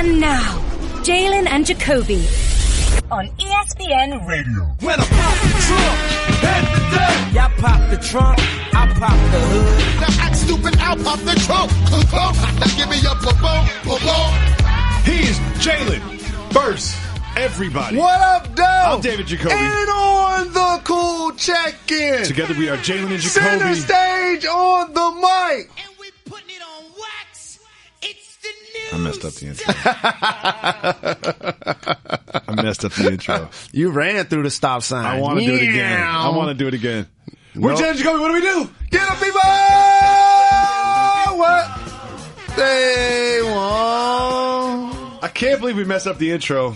And now, Jalen and Jacoby on ESPN Radio. When I pop the trunk, head the deck. Y'all pop the trunk, I pop the hood. Now act stupid, I'll pop the trunk. Now give me your boom. He's Jalen. First, everybody. What up, Dale? I'm David Jacoby. And on the cool check-in. Together we are Jalen and Jacoby. Center stage on the mic. And we putting it on wax. It's the news. I messed up the intro. You ran through the stop sign. I want to do it again. We're Jalen and Jacoby. What do we do? Get up, people! What they want. I can't believe we messed up the intro.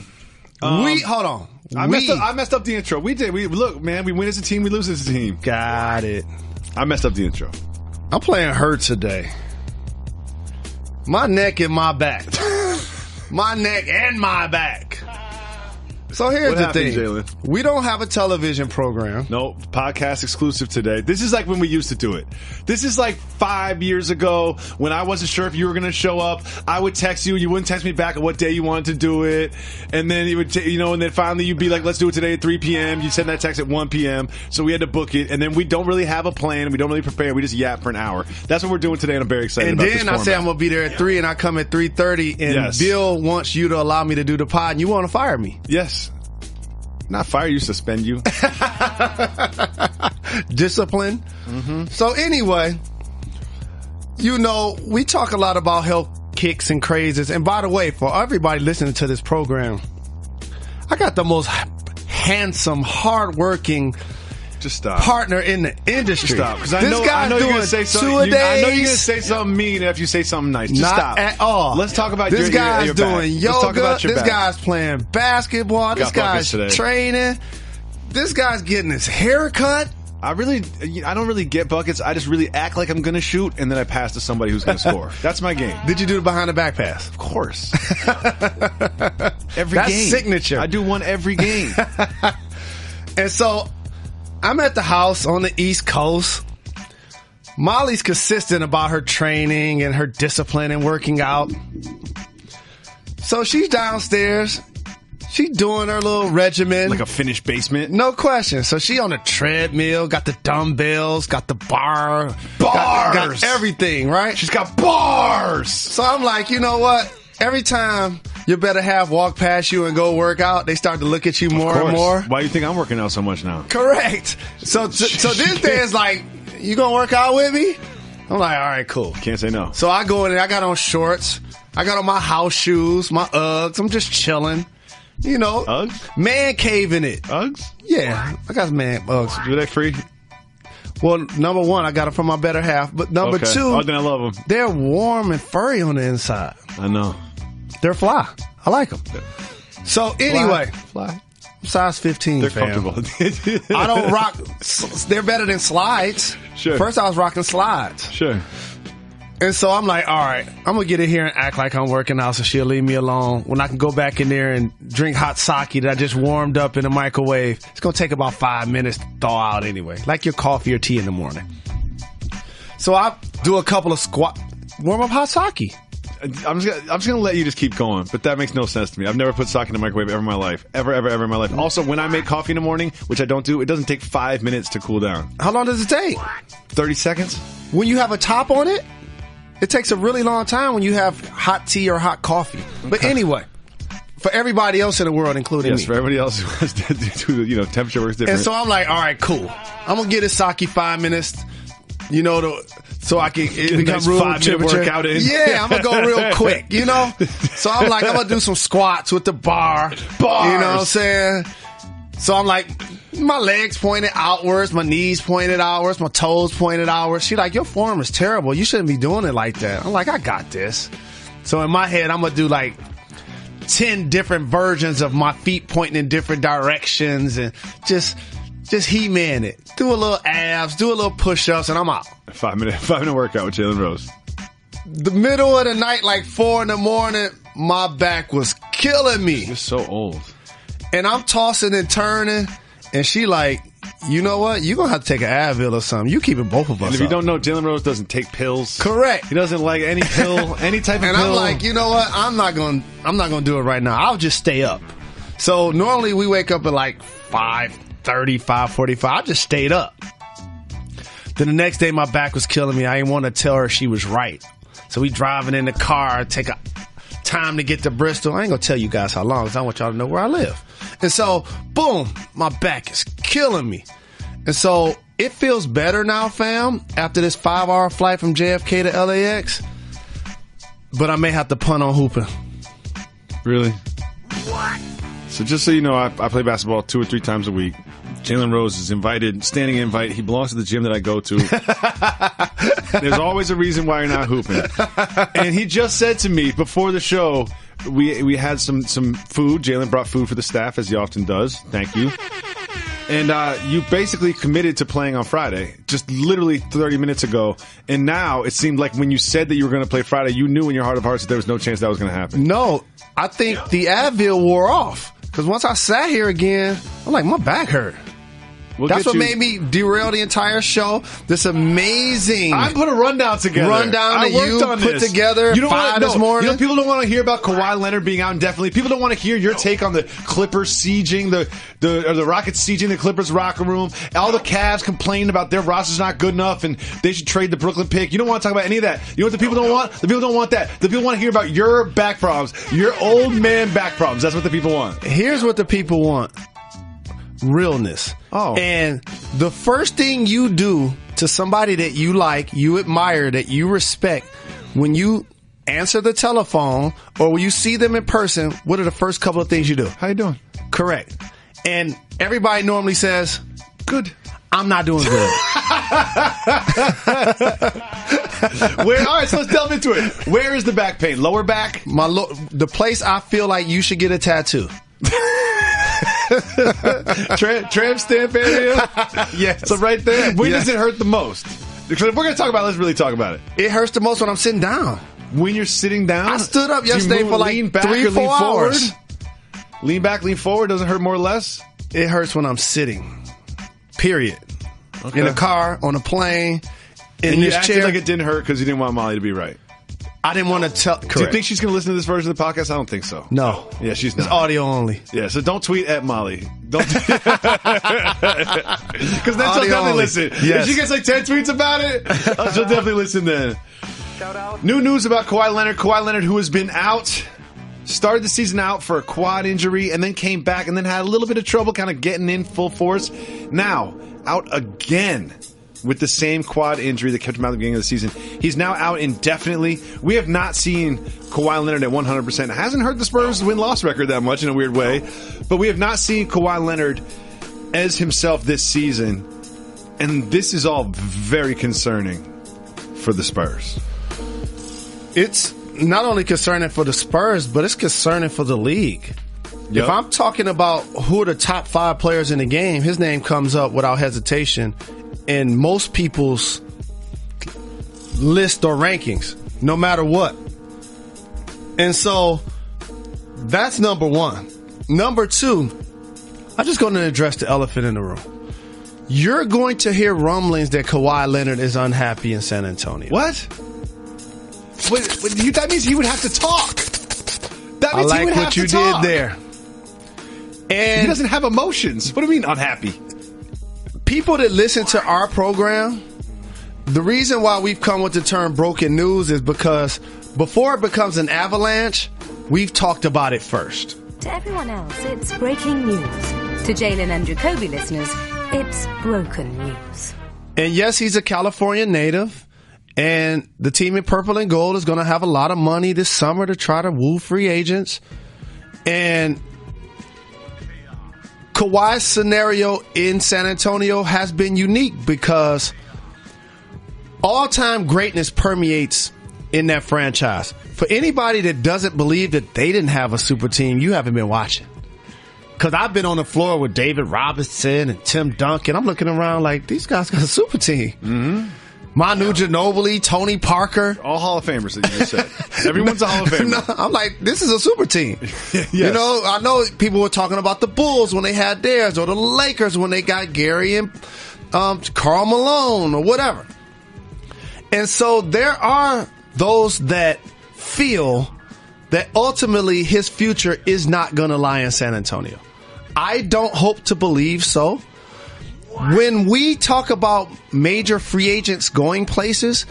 Hold on. I messed up the intro. We did. Look, man, we win as a team, we lose as a team. Got it. I messed up the intro. I'm playing hurt today. My neck and my back. My neck and my back. So here's the thing. Jalen? We don't have a television program. No, podcast exclusive today. This is like when we used to do it. This is like 5 years ago when I wasn't sure if you were going to show up. I would text you. You wouldn't text me back at what day you wanted to do it. And then you would, and then finally you'd be like, let's do it today at 3 p.m. You'd send that text at 1 p.m. So we had to book it. And then we don't really have a plan. We don't really prepare. We just yap for an hour. That's what we're doing today. And I'm very excited about this And then I say I'm going to be there at 3 and I come at 3:30 and yes. Bill wants you to allow me to do the pod and you want to fire me. Yes. Not fire you, suspend you. Discipline. Mm-hmm. So anyway, we talk a lot about health kicks and crazes. And by the way, for everybody listening to this program, I got the most handsome, hardworking partner in the industry. Just stop. Because I know you're going to say something. I know you're going to say something mean if you say something nice. Just Not stop. At all. Let's talk about this guy's your doing back. yoga. Let's talk about your this back. Guy's playing basketball. This guy's training. This guy's getting his hair cut. I don't really get buckets. I just really act like I'm going to shoot, and then I pass to somebody who's going to score. That's my game. Did you do the behind the back pass? Of course. Every That's game. Signature. I do one every game. And so I'm at the house on the East Coast. Molly's consistent about her training and her discipline and working out. So she's downstairs. She's doing her little regimen. Like a finished basement? No question. So she on the treadmill, got the dumbbells, got the bar. Bars! Got everything, right? She's got bars! So I'm like, you know what? Every time your better half walk past you and go work out, they start to look at you more and more. Why do you think I'm working out so much now? Correct. So this day is like, you gonna work out with me? I'm like, all right, cool. Can't say no. So I go in there, I got on shorts, I got on my house shoes, my Uggs, I'm just chilling. Uggs? Man caving it. Uggs? Yeah, I got man Uggs. Are they free? Well, number one, I got them from my better half. But number two, then I love them. They're warm and furry on the inside. I know. They're fly. I like them. So anyway, fly. I'm size 15, They're fam. comfortable. I don't rock. They're better than slides. Sure. First, I was rocking slides. Sure. And so I'm like, all right, I'm going to get in here and act like I'm working out so she'll leave me alone. When I can go back in there and drink hot sake that I just warmed up in the microwave. It's going to take about 5 minutes to thaw out anyway. Like your coffee or tea in the morning. So I do a couple of warm up hot sake. I'm just going to let you just keep going, but that makes no sense to me. I've never put sake in the microwave ever in my life. Ever in my life. Also, when I make coffee in the morning, which I don't do, it doesn't take 5 minutes to cool down. How long does it take? 30 seconds. When you have a top on it, it takes a really long time when you have hot tea or hot coffee. Okay. But anyway, for everybody else in the world, including me. Yes, for everybody else who has to do, temperature works different. And so I'm like, all right, cool. I'm going to get a sake 5 minutes, so I can become nice room 5 minute temperature. workout in. Yeah, I'm going to go real quick, So I'm like, I'm going to do some squats with the bar. Bars. You know what I'm saying? So I'm like, my legs pointed outwards, my knees pointed outwards, my toes pointed outwards. She's like, your form is terrible. You shouldn't be doing it like that. I'm like, I got this. So in my head, I'm going to do like 10 different versions of my feet pointing in different directions and just He-Man it. Do a little abs, do a little push-ups, and I'm out. 5 minute workout with Jalen Rose. The middle of the night, like 4 a.m, my back was killing me. You're so old. And I'm tossing and turning, and she like, you know what? You're going to have to take an Advil or something. You keeping both of us And if you up. don't know, Jalen Rose doesn't take pills. Correct. He doesn't like any pill, any type of And pill. I'm like, you know what? I'm not going to do it right now. I'll just stay up. So normally we wake up at like 5:30, 5:45. I just stayed up. Then the next day my back was killing me. I didn't want to tell her she was right. So we driving in the car, take a time to get to Bristol. I ain't going to tell you guys how long because I want y'all to know where I live. And so, boom, my back is killing me. And so it feels better now, fam, after this 5-hour flight from JFK to LAX. But I may have to punt on hooping. Really? What? So just so you know, I play basketball 2 or 3 times a week. Jalen Rose is invited, standing invite. He belongs to the gym that I go to. There's always a reason why you're not hooping. And he just said to me before the show, we had some food. Jalen brought food for the staff, as he often does. Thank you. And you basically committed to playing on Friday, just literally 30 minutes ago. And now it seemed like when you said that you were going to play Friday, you knew in your heart of hearts that there was no chance that was going to happen. No, I think the Advil wore off. Because once I sat here again, I'm like, my back hurt. That's what made me derail the entire show. This amazing. I put a rundown together. That you put together this morning. You know, people don't want to hear about Kawhi Leonard being out indefinitely. People don't want to hear your take on the Clippers sieging the Rockets sieging the Clippers locker room. All the Cavs complaining about their roster's not good enough and they should trade the Brooklyn pick. You don't want to talk about any of that. You know what the people don't want? The people don't want that. The people want to hear about your back problems, your old man back problems. That's what the people want. Here's what the people want. Realness. Oh. And the first thing you do to somebody that you like, you admire, that you respect, when you answer the telephone or when you see them in person, what are the first couple of things you do? How you doing? Correct. And everybody normally says, good. I'm not doing good. All right, so let's delve into it. Where is the back pain? Lower back? The place I feel like you should get a tattoo. Tramp stamp area? Yes. So right there. When does it hurt the most? Because if we're going to talk about it, let's really talk about it. It hurts the most when I'm sitting down. When you're sitting down? I stood up yesterday for like 3 or 4 hours. Lean back, lean forward. Doesn't hurt more or less? It hurts when I'm sitting. Period. Okay. In a car, on a plane, in and this you acted chair. like it didn't hurt because you didn't want Molly to be right. I didn't want to tell. Correct. Do you think she's going to listen to this version of the podcast? I don't think so. No. Yeah, she's not. It's audio only. Yeah, so don't tweet at Molly. Don't. Because then she'll definitely listen. Yes. If she gets like 10 tweets about it, she'll definitely listen then. Shout out. New news about Kawhi Leonard. Kawhi Leonard, who has been out, started the season out for a quad injury and then came back and then had a little bit of trouble kind of getting in full force. Now, out again with the same quad injury that kept him out at the beginning of the season. He's now out indefinitely. We have not seen Kawhi Leonard at 100%. It hasn't hurt the Spurs' win-loss record that much in a weird way, but we have not seen Kawhi Leonard as himself this season, and this is all very concerning for the Spurs. It's not only concerning for the Spurs, but it's concerning for the league. Yep. If I'm talking about who are the top 5 players in the game, his name comes up without hesitation in most people's list or rankings, no matter what. And so that's number one. Number two, I'm just going to address the elephant in the room. You're going to hear rumblings that Kawhi Leonard is unhappy in San Antonio. What? That means he would have to talk. That means I like he would have what you to talk. did there. And he doesn't have emotions. What do you mean unhappy? People that listen to our program, the reason why we've come with the term broken news is because before it becomes an avalanche, we've talked about it first. To everyone else, it's breaking news. To Jalen and Jacoby listeners, it's broken news. And yes, he's a California native, and the team in purple and gold is going to have a lot of money this summer to try to woo free agents. And Kawhi's scenario in San Antonio has been unique because all-time greatness permeates in that franchise. For anybody that doesn't believe that they didn't have a super team, you haven't been watching. Because I've been on the floor with David Robinson and Tim Duncan. I'm looking around like, these guys got a super team. Mm-hmm. Manu Ginobili, Tony Parker. All Hall of Famers that you just said. Everyone's a Hall of Famer. No, I'm like, this is a super team. Yes. You know, I know people were talking about the Bulls when they had theirs, or the Lakers when they got Gary and Karl Malone, or whatever. And so there are those that feel that ultimately his future is not going to lie in San Antonio. I don't hope to believe so. When we talk about major free agents going places,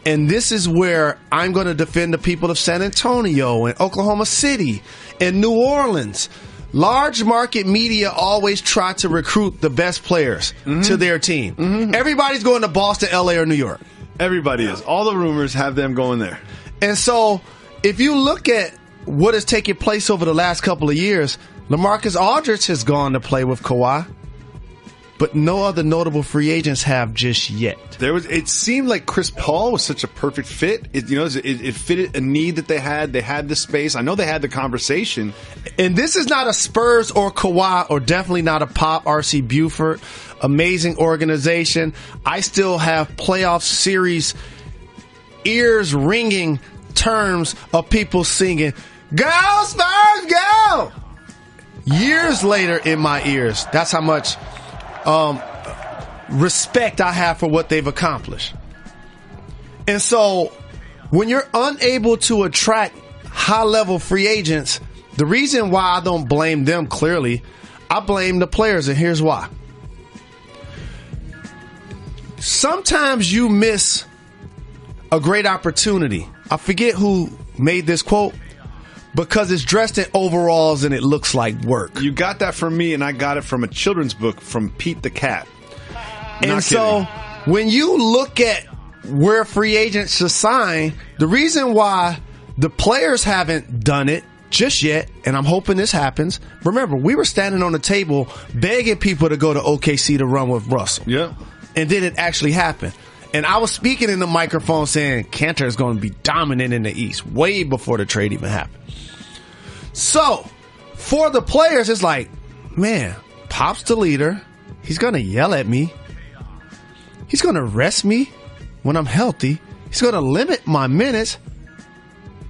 and this is where I'm going to defend the people of San Antonio and Oklahoma City and New Orleans, large market media always try to recruit the best players to their team. Everybody's going to Boston, LA, or New York. Everybody is. All the rumors have them going there. And so if you look at what has taken place over the last couple of years, LaMarcus Aldridge has gone to play with Kawhi, but no other notable free agents have just yet. It seemed like Chris Paul was such a perfect fit. It fitted a need that they had. They had the space. I know they had the conversation. And this is not a Spurs or Kawhi, or definitely not a Pop, RC Buford. Amazing organization. I still have playoff series ears ringing terms of people singing, "Go Spurs, go!" Years later in my ears. That's how much respect I have for what they've accomplished. And so when you're unable to attract high-level free agents, the reason why I don't blame them clearly, I blame the players, and here's why. Sometimes you miss a great opportunity. I forget who made this quote, because it's dressed in overalls and it looks like work. You got that from me, and I got it from a children's book from Pete the Cat. And so when you look at where free agents should sign, the reason why the players haven't done it just yet, and I'm hoping this happens. Remember, we were standing on the table begging people to go to OKC to run with Russell. Yeah. And then it actually happened. And I was speaking in the microphone saying Cantor is going to be dominant in the East way before the trade even happened. So, for the players, it's like, man, Pop's the leader. He's going to yell at me. He's going to rest me when I'm healthy. He's going to limit my minutes.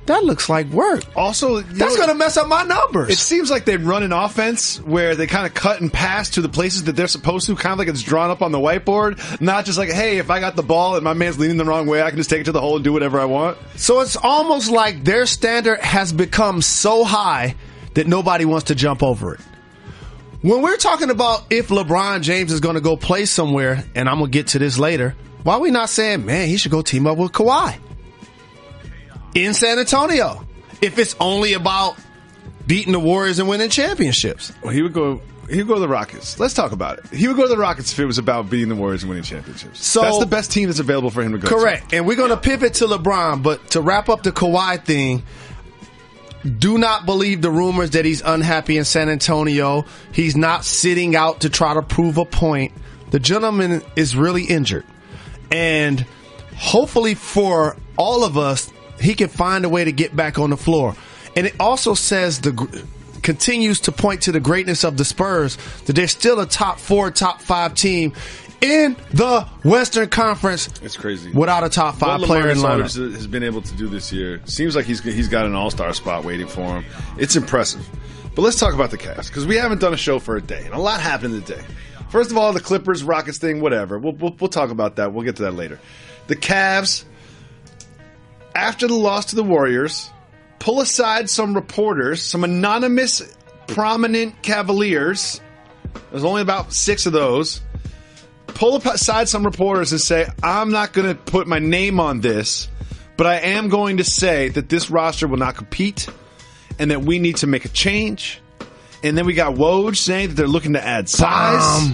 That looks like work. Also, that's going to mess up my numbers. It seems like they run an offense where they kind of cut and pass to the places that they're supposed to, kind of like it's drawn up on the whiteboard. Not just like, hey, if I got the ball and my man's leaning the wrong way, I can just take it to the hole and do whatever I want. So it's almost like their standard has become so high that nobody wants to jump over it. When we're talking about if LeBron James is going to go play somewhere, and I'm going to get to this later, why are we not saying, man, he should go team up with Kawhi in San Antonio if it's only about beating the Warriors and winning championships? Well, he would go to the Rockets. Let's talk about it. He would go to the Rockets if it was about beating the Warriors and winning championships. So that's the best team that's available for him to go to. Correct. And we're going to pivot to LeBron, but to wrap up the Kawhi thing, do not believe the rumors that he's unhappy in San Antonio. He's not sitting out to try to prove a point. The gentleman is really injured. And hopefully for all of us, he can find a way to get back on the floor. And it also says continues to point to the greatness of the Spurs, that they're still a top 4, top 5 team in the Western Conference. It's crazy. Without a top 5 player in lineup. Has been able to do this year. Seems like he's got an all-star spot waiting for him. It's impressive. But let's talk about the Cavs, because we haven't done a show for a day, and a lot happened today. First of all, the Clippers, Rockets thing, whatever. We'll talk about that. We'll get to that later. The Cavs, after the loss to the Warriors, pull aside some reporters, some anonymous, prominent Cavaliers. There's only about 6 of those. Pull aside some reporters and say, I'm not going to put my name on this, but I am going to say that this roster will not compete and that we need to make a change. And then we got Woj saying that they're looking to add size.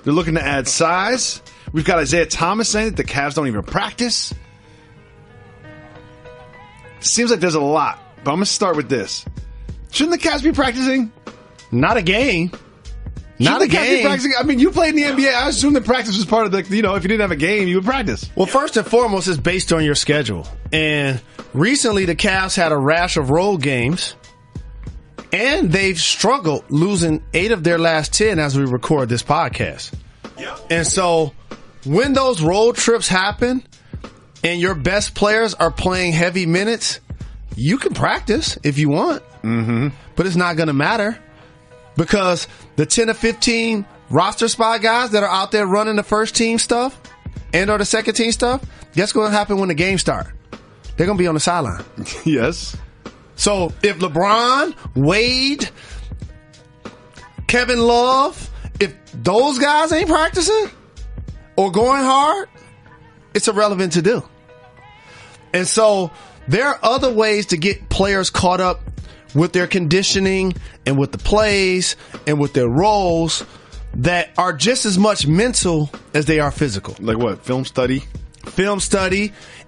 They're looking to add size. We've got Isaiah Thomas saying that the Cavs don't even practice. Seems like there's a lot, but I'm going to start with this. Shouldn't the Cavs be practicing? Not a game. Not a game. I mean, you played in the NBA. I assume that practice was part of the, if you didn't have a game, you would practice. Well, first and foremost, it's based on your schedule. And recently, the Cavs had a rash of road games, and they've struggled, losing 8 of their last 10 as we record this podcast. Yep. And so when those road trips happen and your best players are playing heavy minutes, you can practice if you want, but it's not going to matter because the 10 or 15 roster spot guys that are out there running the first team stuff and or the second team stuff, guess what's going to happen when the game starts? They're going to be on the sideline. Yes. So if LeBron, Wade, Kevin Love, if those guys ain't practicing or going hard, it's irrelevant to do. And so there are other ways to get players caught up with their conditioning and with the plays and with their roles that are just as much mental as they are physical. Like what? Film study,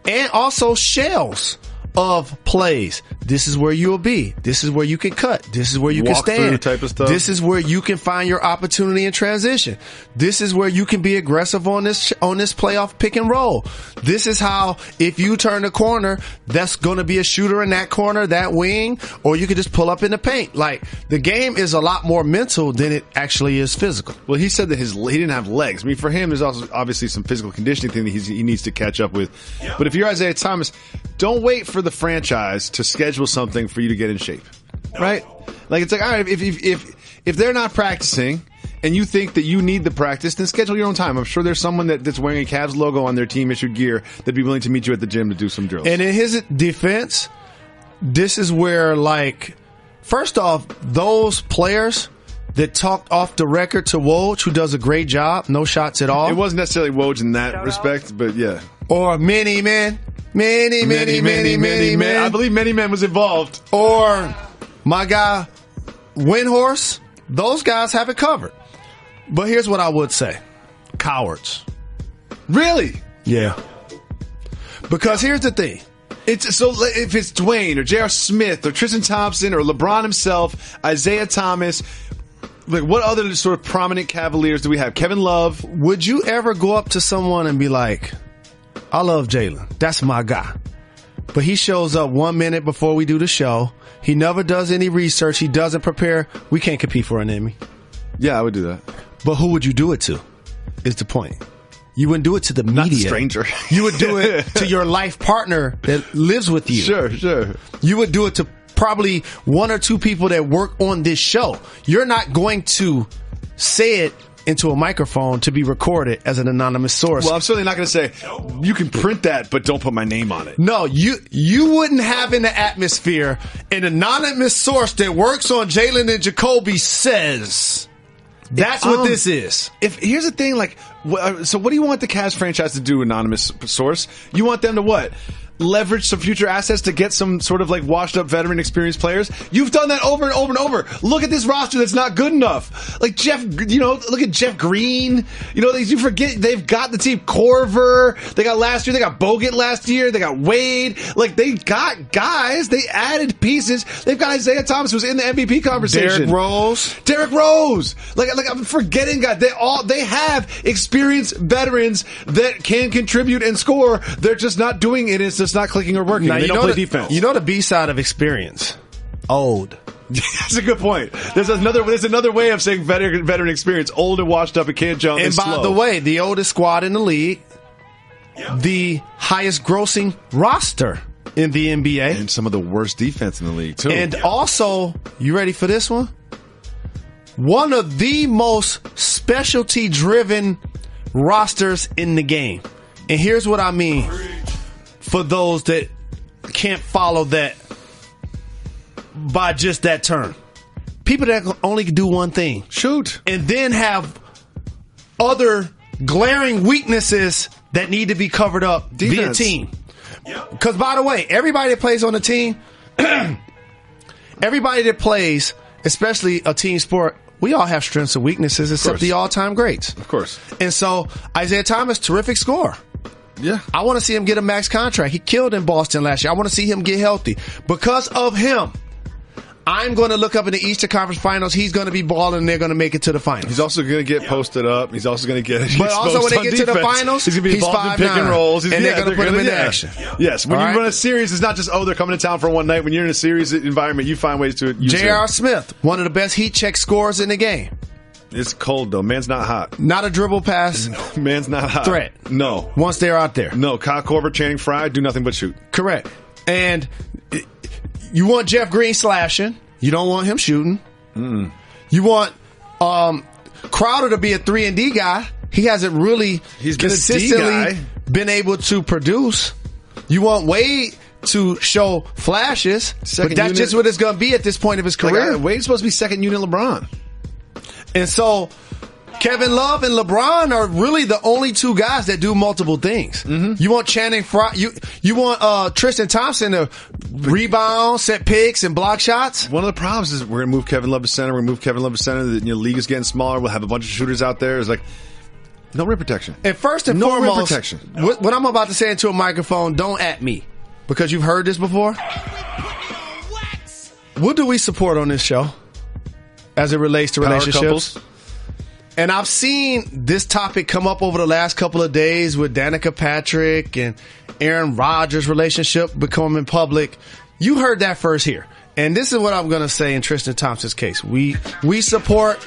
and also shells of plays. This is where you'll be. This is where you can cut. This is where you can stand. Type of stuff. This is where you can find your opportunity in transition. This is where you can be aggressive on this playoff pick and roll. This is how, if you turn the corner, that's going to be a shooter in that corner, that wing, or you could just pull up in the paint. Like, the game is a lot more mental than it actually is physical. Well, he said that he didn't have legs. I mean, for him, there's also obviously some physical conditioning thing that he needs to catch up with. Yep. But if you're Isaiah Thomas, don't wait for the franchise to schedule something for you to get in shape, right? Like, it's like, all right, if they're not practicing and you think that you need the practice, then schedule your own time. I'm sure there's someone that's wearing a Cavs logo on their team issued gear that'd be willing to meet you at the gym to do some drills. And in his defense, this is where, like, first off, those players that talked off the record to Woj, who does a great job, no shots at all. It wasn't necessarily Woj in that respect, but yeah. Or many men. Many men. I believe many men was involved. Or my guy, Windhorse. Those guys have it covered. But here's what I would say. Cowards. Really? Yeah. Because here's the thing. So if it's Dwayne or J.R. Smith or Tristan Thompson or LeBron himself, Isaiah Thomas, like, what other sort of prominent Cavaliers do we have? Kevin Love. Would you ever go up to someone and be like, I love Jalen. That's my guy. But he shows up 1 minute before we do the show. He never does any research. He doesn't prepare. We can't compete for an Emmy. Yeah, I would do that. But who would you do it to is the point. You wouldn't do it to the media. Not the stranger. You would do it to your life partner that lives with you. Sure. You would do it to probably one or two people that work on this show. You're not going to say it into a microphone to be recorded as an anonymous source. Well, I'm certainly not going to say, you can print that, but don't put my name on it. No, you wouldn't have in the atmosphere an anonymous source that works on Jalen and Jacoby says. That's what this is. Here's the thing, like, so what do you want the Cavs franchise to do, anonymous source? You want them to what? Leverage some future assets to get some sort of like washed up veteran experienced players. You've done that over and over and over. Look at this roster that's not good enough. Like look at Jeff Green. You forget they've got the team. Corver. They got last year. They got Bogut last year. They got Wade. Like, they got guys. They added pieces. They've got Isaiah Thomas, who's in the MVP conversation. Derrick Rose. Like I'm forgetting guys. They have experienced veterans that can contribute and score. They're just not doing it. It's just not clicking or working. They don't play defense. You know the B side of experience? Old. That's a good point. There's another way of saying veteran experience. Old and washed up and can't jump. And by the way, the oldest squad in the league, the highest grossing roster in the NBA, and some of the worst defense in the league too. And also, you ready for this one? One of the most specialty driven rosters in the game. And here's what I mean. For those that can't follow that by just that term. People that only do one thing. Shoot. And then have other glaring weaknesses that need to be covered up via team. Because, by the way, everybody that plays on the team, everybody that plays, especially a team sport, we all have strengths and weaknesses except the all-time greats. Of course. And so, Isaiah Thomas, terrific scorer. Yeah. I want to see him get a max contract. He killed in Boston last year. I want to see him get healthy. Because of him, I'm going to look up in the Eastern Conference Finals. He's going to be balling and they're going to make it to the finals. He's also going to get posted up. He's also going to get But also when they get to the finals, he's going to be involved in pick and rolls. And they're going to put him into action. Yes. When you run a series, it's not just, they're coming to town for one night. When you're in a series environment, you find ways to use J.R. Smith, one of the best heat check scorers in the game. It's cold, though. Man's not hot. Not a dribble pass. Man's not hot. Threat. No. Once they're out there. No. Kyle Korver, Channing Frye, do nothing but shoot. Correct. And you want Jeff Green slashing. You don't want him shooting. Mm-mm. You want Crowder to be a 3-and-D guy. He hasn't really consistently been able to produce. You want Wade to show flashes, but that's just what it's going to be at this point of his career. Wade's supposed to be second unit LeBron. And so Kevin Love and LeBron are really the only two guys that do multiple things. Mm-hmm. You want Channing Frye, you want Tristan Thompson to rebound, set picks, and block shots. One of the problems is we're going to move Kevin Love to center. The league is getting smaller. We'll have a bunch of shooters out there. It's like no rim protection. And first and foremost, what I'm about to say into a microphone, don't at me because you've heard this before. What do we support on this show as it relates to relationships? And I've seen this topic come up over the last couple of days with Danica Patrick and Aaron Rodgers' relationship becoming public. You heard that first here. And this is what I'm going to say in Tristan Thompson's case. We support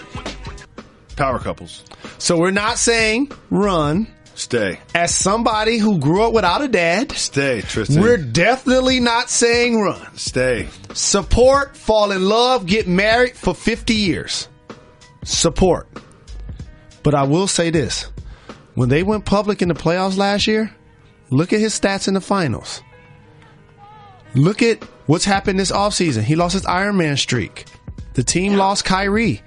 power couples. So we're not saying run. Stay. As somebody who grew up without a dad. Stay, Tristan. We're definitely not saying run. Stay. Support, fall in love, get married for 50 years. Support. But I will say this. When they went public in the playoffs last year, look at his stats in the finals. Look at what's happened this offseason. He lost his Iron Man streak. The team lost Kyrie.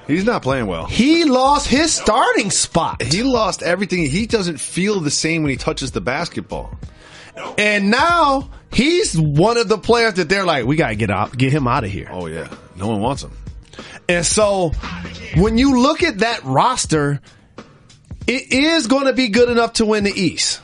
He's not playing well. He lost his starting spot. He lost everything. He doesn't feel the same when he touches the basketball. And now he's one of the players that they're like, we got to get him out of here. Oh, yeah. No one wants him. And so when you look at that roster, it is going to be good enough to win the East.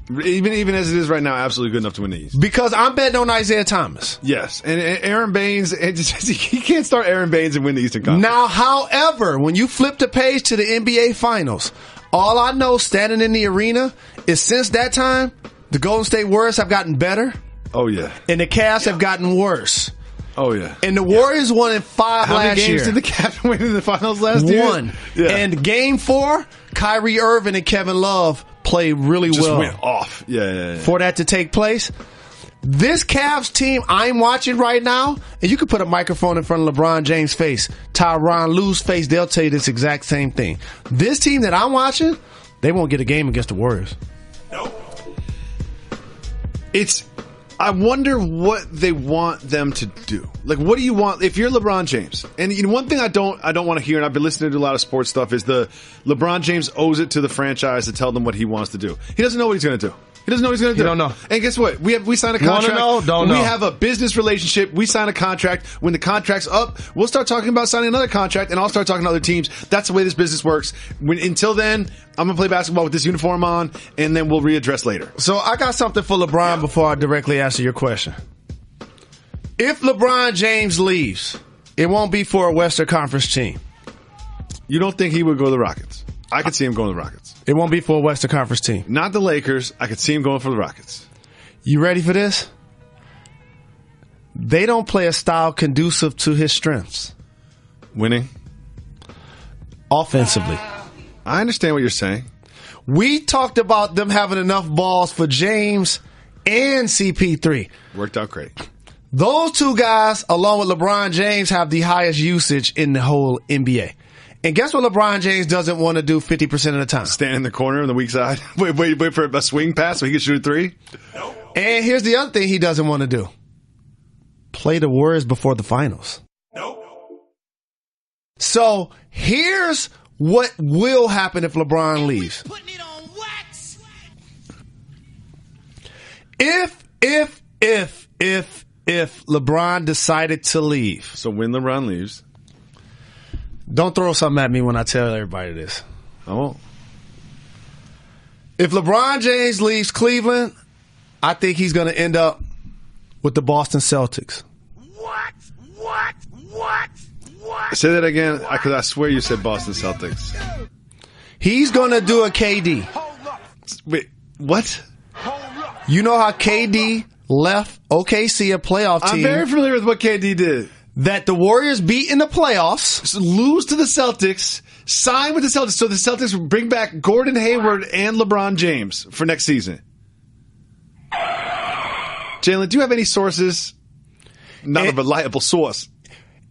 Even as it is right now, absolutely good enough to win the East. Because I'm betting on Isaiah Thomas. Yes. And Aaron Baines, he can't start Aaron Baines and win the Eastern Conference. Now, however, when you flip the page to the NBA Finals, all I know standing in the arena is since that time, the Golden State Warriors have gotten better. Oh, yeah. And the Cavs have gotten worse. Oh, yeah. And the Warriors won in 5 last year. How many games did the Cavs win in the finals last year? 1. Yeah. And game 4, Kyrie Irving and Kevin Love played really well. Just went off. Yeah. For that to take place. This Cavs team I'm watching right now, and you could put a microphone in front of LeBron James' face, Tyronn Lue's face, they'll tell you this exact same thing. This team that I'm watching, they won't get a game against the Warriors. Nope. I wonder what they want them to do. Like, what do you want if you're LeBron James? And one thing I don't want to hear, and I've been listening to a lot of sports stuff, is the LeBron James owes it to the franchise to tell them what he wants to do. He doesn't know what he's going to do. He doesn't know what he's going to do. He don't know. And guess what? We sign a contract. Don't know. We have a business relationship. We sign a contract. When the contract's up, we'll start talking about signing another contract, and I'll start talking to other teams. That's the way this business works. Until then, I'm going to play basketball with this uniform on, and then we'll readdress later. So I got something for LeBron before I directly answer your question. If LeBron James leaves, it won't be for a Western Conference team. You don't think he would go to the Rockets? I could see him going to the Rockets. It won't be for a Western Conference team. Not the Lakers. I could see him going for the Rockets. You ready for this? They don't play a style conducive to his strengths. Winning? Offensively. I understand what you're saying. We talked about them having enough balls for James and CP3. Worked out great. Those two guys, along with LeBron James, have the highest usage in the whole NBA. And guess what LeBron James doesn't want to do 50% of the time? Stand in the corner on the weak side. Wait for a swing pass so he can shoot a 3? No. And here's the other thing he doesn't want to do. Play the Warriors before the finals. No. So here's what will happen if LeBron leaves. Putting it on wax. If LeBron decided to leave. So when LeBron leaves. Don't throw something at me when I tell everybody this. I won't. If LeBron James leaves Cleveland, I think he's going to end up with the Boston Celtics. What? Say that again, because I swear you said Boston Celtics. He's going to do a KD. Wait, what? You know how KD left OKC, a playoff team. I'm very familiar with what KD did. that the Warriors beat in the playoffs, So lose to the Celtics, sign with the Celtics, so the Celtics will bring back Gordon Hayward and LeBron James for next season. Jalen, do you have any sources? Not a reliable source.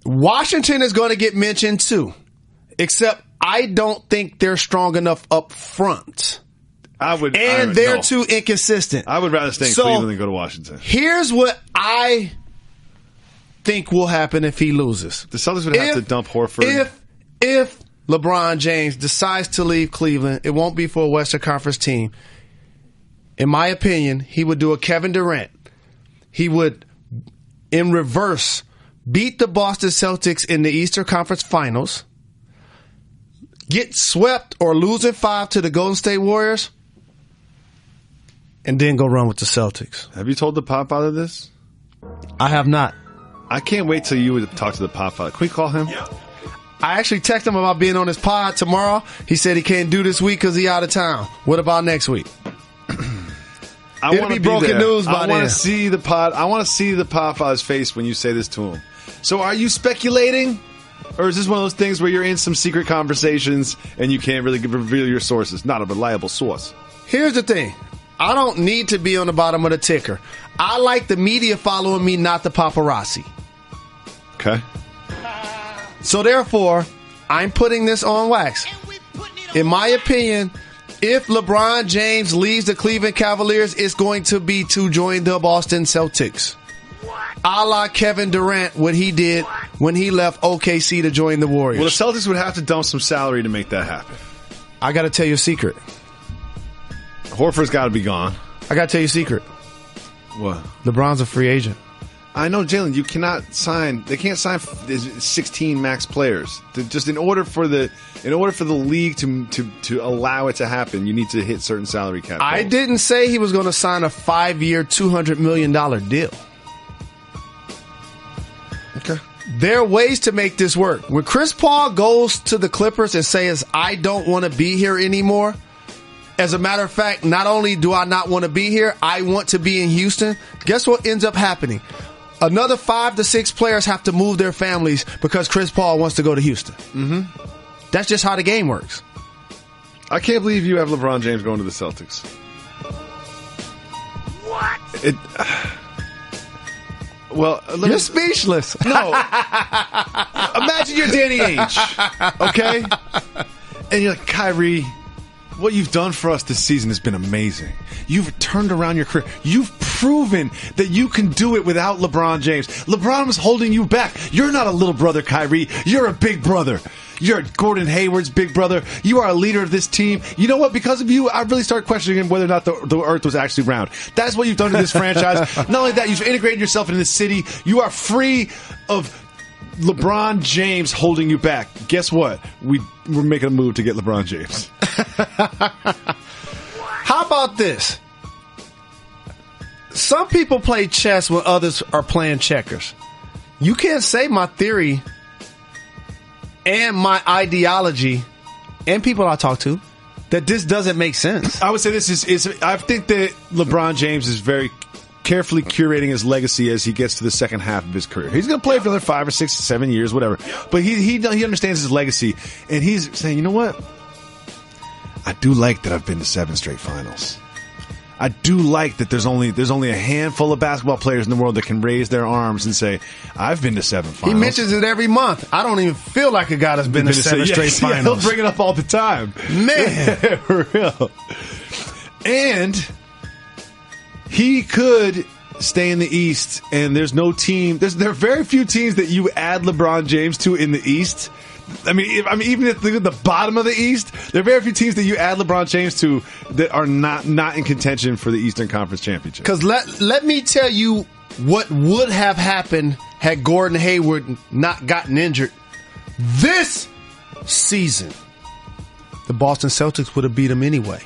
Washington is going to get mentioned too, except I don't think they're strong enough up front. They're too inconsistent. I would rather stay in Cleveland than go to Washington. Here's what I think will happen if he loses. The Celtics would have to dump Horford. If LeBron James decides to leave Cleveland, it won't be for a Western Conference team. In my opinion, he would do a Kevin Durant. He would, in reverse, beat the Boston Celtics in the Eastern Conference Finals, get swept or lose in 5 to the Golden State Warriors, and then go run with the Celtics. Have you told the Popfather this? I have not. I can't wait till you would talk to the Popfather. Can we call him? Yeah. I actually texted him about being on his pod tomorrow. He said he can't do this week because he's out of town. What about next week? It'll be broken news by then. I want to see the pod. I want to see the Popfather's face when you say this to him. So are you speculating? Or is this one of those things where you're in some secret conversations and you can't really reveal your sources? Not a reliable source. Here's the thing. I don't need to be on the bottom of the ticker. I like the media following me, not the paparazzi. Okay. So therefore, I'm putting this on wax. In my opinion, if LeBron James leaves the Cleveland Cavaliers, it's going to be to join the Boston Celtics. A la Kevin Durant, what he did when he left OKC to join the Warriors. Well, the Celtics would have to dump some salary to make that happen. I got to tell you a secret. Horford's got to be gone. I got to tell you a secret. What? LeBron's a free agent. I know, Jalen, you cannot sign. They can't sign 16 max players. Just in order for the league to allow it to happen, you need to hit certain salary cap goals. I didn't say he was going to sign a 5-year, $200 million deal. Okay. There are ways to make this work. When Chris Paul goes to the Clippers and says, I don't want to be here anymore. As a matter of fact, not only do I not want to be here, I want to be in Houston. Guess what ends up happening? Another 5 to 6 players have to move their families because Chris Paul wants to go to Houston. Mm-hmm. That's just how the game works. I can't believe you have LeBron James going to the Celtics. What? Well, you're speechless. No. Imagine you're Danny Ainge, okay? And you're like, Kyrie, what you've done for us this season has been amazing. You've turned around your career. You've proven that you can do it without LeBron James. LeBron was holding you back. You're not a little brother, Kyrie. You're a big brother. You're Gordon Hayward's big brother. You are a leader of this team. You know what? Because of you, I really started questioning whether or not the earth was actually round. That's what you've done to this franchise. Not only that, you've integrated yourself into the city. You are free of LeBron James holding you back. Guess what? We're making a move to get LeBron James. How about this? Some people play chess when others are playing checkers. You can't say my theory and my ideology and people I talk to that this doesn't make sense. I would say this is I think that LeBron James is very carefully curating his legacy as he gets to the second half of his career. He's going to play for another 5 or 6 or 7 years, whatever. But he understands his legacy, and he's saying, you know what? I do like that I've been to 7 straight finals. I do like that there's only a handful of basketball players in the world that can raise their arms and say, I've been to 7 finals. He mentions it every month. I don't even feel like a guy that's been to 7 straight finals. Yeah, he'll bring it up all the time. Man. For real. And he could stay in the East, and there's no team. There are very few teams that you add LeBron James to in the East. I mean, even at the bottom of the East, there are very few teams that you add LeBron James to that are not in contention for the Eastern Conference Championship. Because let me tell you what would have happened had Gordon Hayward not gotten injured this season. The Boston Celtics would have beat him anyway.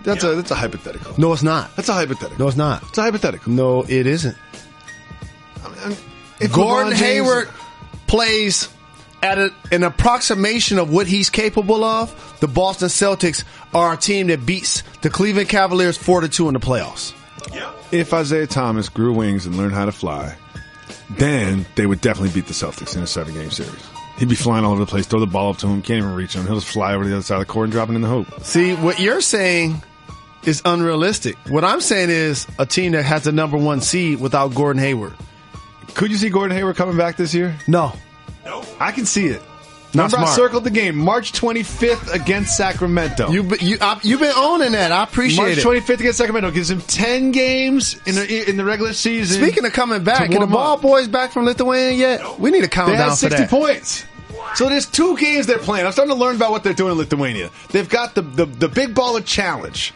That's a hypothetical. No, it's not. That's a hypothetical. No, it's not. It's a hypothetical. No, it isn't. If Gordon Hayward plays at an approximation of what he's capable of, the Boston Celtics are a team that beats the Cleveland Cavaliers 4-2 in the playoffs. If Isaiah Thomas grew wings and learned how to fly, then they would definitely beat the Celtics in a 7-game series. He'd be flying all over the place, throw the ball up to him, can't even reach him. He'll just fly over to the other side of the court and drop it in the hoop. See, what you're saying is unrealistic. What I'm saying is a team that has the number 1 seed without Gordon Hayward. Could you see Gordon Hayward coming back this year? No. I can see it. Not Remember, I smart. circled the game, March 25th against Sacramento. You've been owning that. I appreciate March it. 25th against Sacramento gives him 10 games in the regular season. Speaking of coming back, to can the warm ball up. boys back from Lithuania yet? We need to count They down had for 60 that. points. So there's 2 games they're playing. I'm starting to learn about what they're doing in Lithuania. They've got the Big Baller Challenge,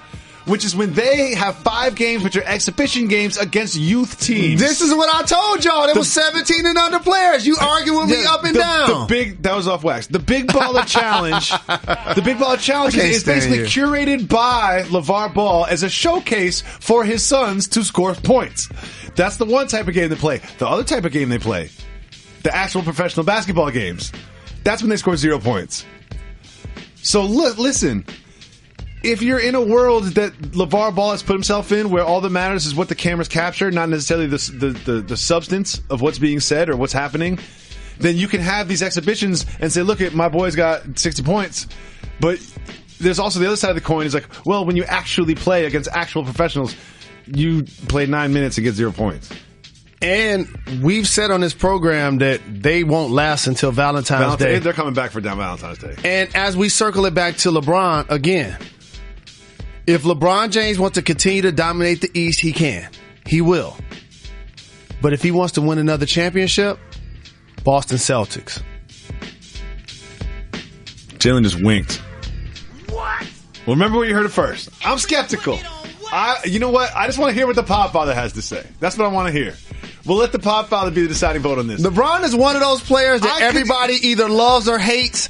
which is when they have 5 games, which are exhibition games against youth teams. This is what I told y'all. There was 17 and under players. You arguing with me up and down. That was off wax. The Big Baller Challenge. The Big Baller Challenge can't is stand basically here. curated by LeVar Ball as a showcase for his sons to score points. That's the one type of game they play. The other type of game they play, the actual professional basketball games, that's when they score 0 points. So listen. If you're in a world that LeVar Ball has put himself in, where all that matters is what the cameras capture, not necessarily the substance of what's being said or what's happening, then you can have these exhibitions and say, look, my boy's got 60 points. But there's also the other side of the coin is like, well, when you actually play against actual professionals, you play 9 minutes and get 0 points. And we've said on this program that they won't last until Valentine's Day. They're coming back for Valentine's Day. And as we circle it back to LeBron again, if LeBron James wants to continue to dominate the East, he can. He will. But if he wants to win another championship, Boston Celtics. Jalen just winked. What? Well, remember where you heard it first. I'm skeptical. You know what? I just want to hear what the Podfather has to say. That's what I want to hear. We'll let the Podfather be the deciding vote on this. LeBron is one of those players that everybody either loves or hates,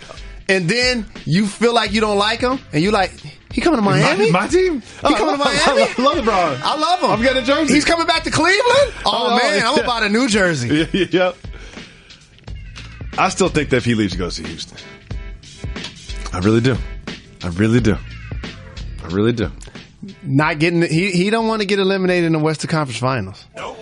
and then you feel like you don't like him, and you like, he coming to Miami? My team? He coming to Miami? I love LeBron. I love him. I'm getting a jersey. He's coming back to Cleveland? Oh, man, I'm about a New Jersey. Yep. I still think that if he leaves, he goes to Houston. I really do. I really do. I really do. Not getting he don't want to get eliminated in the Western Conference Finals. No.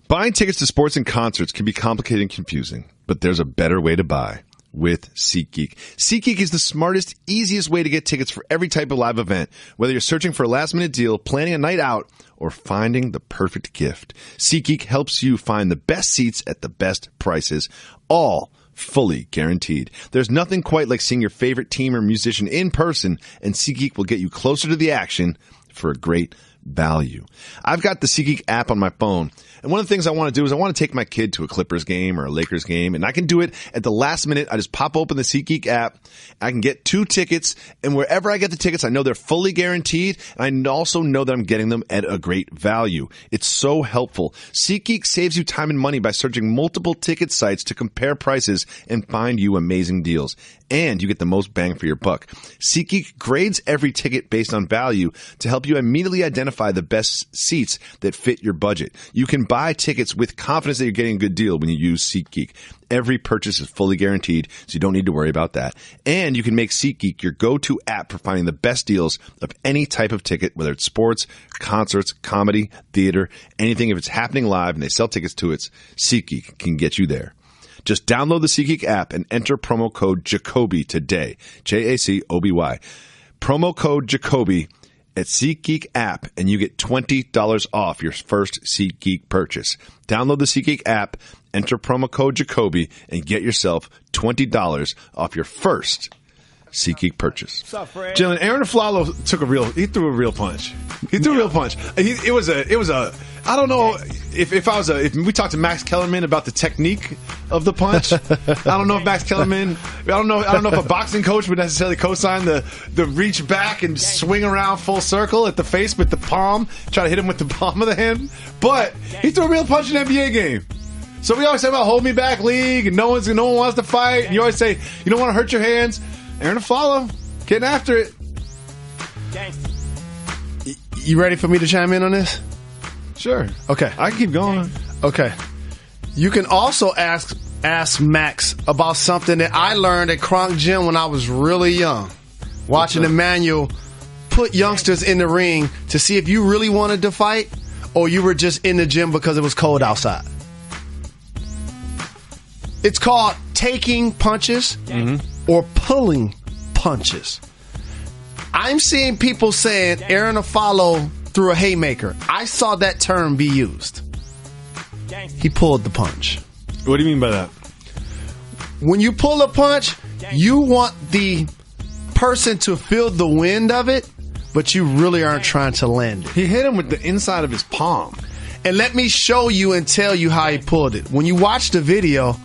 Buying tickets to sports and concerts can be complicated and confusing, but there's a better way to buy with SeatGeek. SeatGeek is the smartest, easiest way to get tickets for every type of live event, whether you're searching for a last-minute deal, planning a night out, or finding the perfect gift. SeatGeek helps you find the best seats at the best prices, all fully guaranteed. There's nothing quite like seeing your favorite team or musician in person, and SeatGeek will get you closer to the action for a great value. I've got the SeatGeek app on my phone, and one of the things I want to do is I want to take my kid to a Clippers game or a Lakers game, and I can do it at the last minute. I just pop open the SeatGeek app. I can get 2 tickets, and wherever I get the tickets, I know they're fully guaranteed, and I also know that I'm getting them at a great value. It's so helpful. SeatGeek saves you time and money by searching multiple ticket sites to compare prices and find you amazing deals. And you get the most bang for your buck. SeatGeek grades every ticket based on value to help you immediately identify the best seats that fit your budget. You can buy tickets with confidence that you're getting a good deal when you use SeatGeek. Every purchase is fully guaranteed, so you don't need to worry about that. And you can make SeatGeek your go-to app for finding the best deals of any type of ticket, whether it's sports, concerts, comedy, theater, anything. If it's happening live and they sell tickets to it, SeatGeek can get you there. Just download the SeatGeek app and enter promo code Jacoby today. Jacoby. Promo code Jacoby at SeatGeek app, and you get $20 off your first SeatGeek purchase. Download the SeatGeek app, enter promo code Jacoby, and get yourself $20 off your first SeatGeek purchase. Jalen, Aaron Afflalo threw a real punch. He threw a real punch. It was a. I don't know if we talked to Max Kellerman about the technique of the punch. I don't know if Max Kellerman. I don't know if a boxing coach would necessarily co-sign the reach back and swing around full circle at the face with the palm, try to hit him with the palm of the hand. But he threw a real punch in an NBA game. So we always say about hold me back league, and no one wants to fight. And you always say you don't want to hurt your hands. Aaron Afflalo, getting after it. You ready for me to chime in on this? Sure. Okay. I can keep going. Okay. You can also ask Max about something that I learned at Kronk Gym when I was really young. Watching Emmanuel put youngsters in the ring to see if you really wanted to fight or you were just in the gym because it was cold outside. It's called taking punches or pulling punches. I'm seeing people saying Aaron Afflalo threw a haymaker. I saw that term be used. He pulled the punch. What do you mean by that? When you pull a punch, you want the person to feel the wind of it, but you really aren't trying to land it. He hit him with the inside of his palm. And let me show you and tell you how he pulled it. When you watch the video,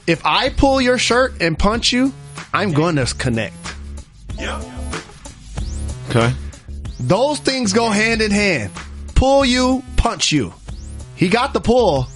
if I pull your shirt and punch you, I'm going to connect. Okay. Those things go hand in hand. Pull you, punch you. He got the pull.